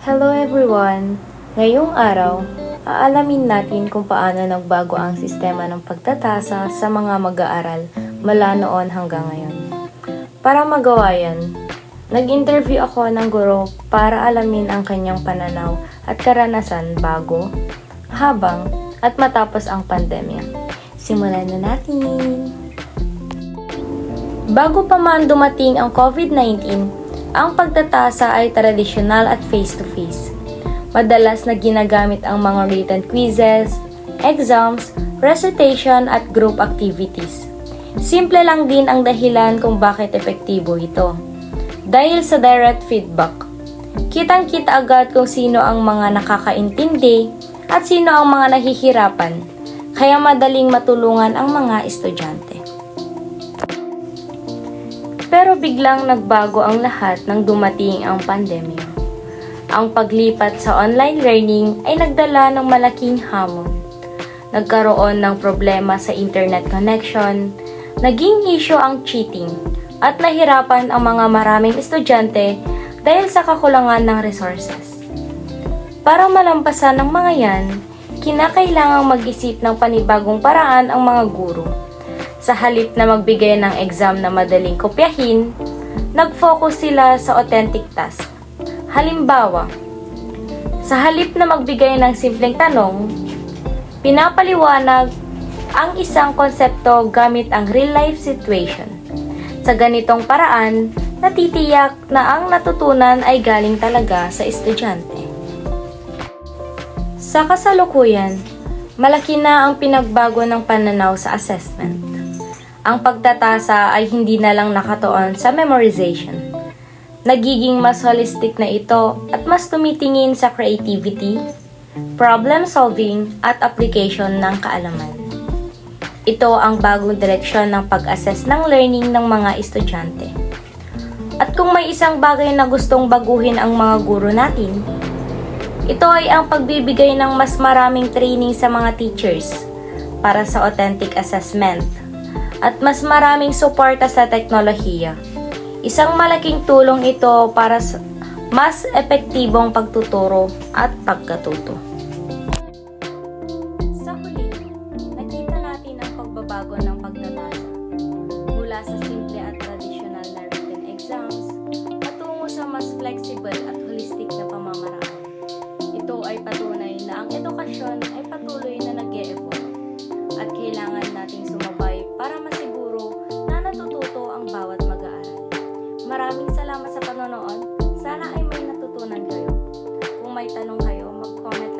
Hello everyone! Ngayong araw, aalamin natin kung paano nagbago ang sistema ng pagtatasa sa mga mag-aaral mula noon hanggang ngayon. Para magawa yan, nag-interview ako ng guro para alamin ang kanyang pananaw at karanasan bago, habang, at matapos ang pandemya. Simulan na natin! Bago pa man dumating ang COVID-19, ang pagtatasa ay tradisyonal at face-to-face. Madalas na ginagamit ang mga written quizzes, exams, recitation at group activities. Simple lang din ang dahilan kung bakit epektibo ito. Dahil sa direct feedback, kitang-kita agad kung sino ang mga nakakaintindi at sino ang mga nahihirapan, kaya madaling matulungan ang mga estudyante. Pero biglang nagbago ang lahat nang dumating ang pandemya. Ang paglipat sa online learning ay nagdala ng malaking hamon. Nagkaroon ng problema sa internet connection, naging issue ang cheating, at nahirapan ang mga maraming estudyante dahil sa kakulangan ng resources. Para malampasan ang mga yan, kinakailangang mag-isip ng panibagong paraan ang mga guro. Sa halip na magbigay ng exam na madaling kopyahin, nag-focus sila sa authentic task. Halimbawa, sa halip na magbigay ng simpleng tanong, pinapaliwanag ang isang konsepto gamit ang real-life situation. Sa ganitong paraan, natitiyak na ang natutunan ay galing talaga sa estudyante. Sa kasalukuyan, malaki na ang pinagbago ng pananaw sa assessment. Ang pagtatasa ay hindi na lang nakatuon sa memorization. Nagiging mas holistic na ito at mas tumitingin sa creativity, problem solving at application ng kaalaman. Ito ang bagong direksyon ng pag-assess ng learning ng mga estudyante. At kung may isang bagay na gustong baguhin ang mga guro natin, ito ay ang pagbibigay ng mas maraming training sa mga teachers para sa authentic assessment at mas maraming suporta sa teknolohiya. Isang malaking tulong ito para sa mas epektibong pagtuturo at pagkatuto. Sa huli, nakita natin ang pagbabago ng pagtatasa mula sa simple at traditional na written exams patungo sa mas flexible at holistic na pamamaraan. Ito ay patunay na ang edukasyon ay patuloy na nag-e-evolve at kailangan nating sumabay para masiguro na natututo ang bawat mag-aaral. Maraming salamat sa panonood. Sana ay may natutunan kayo. Kung may tanong kayo, mag-comment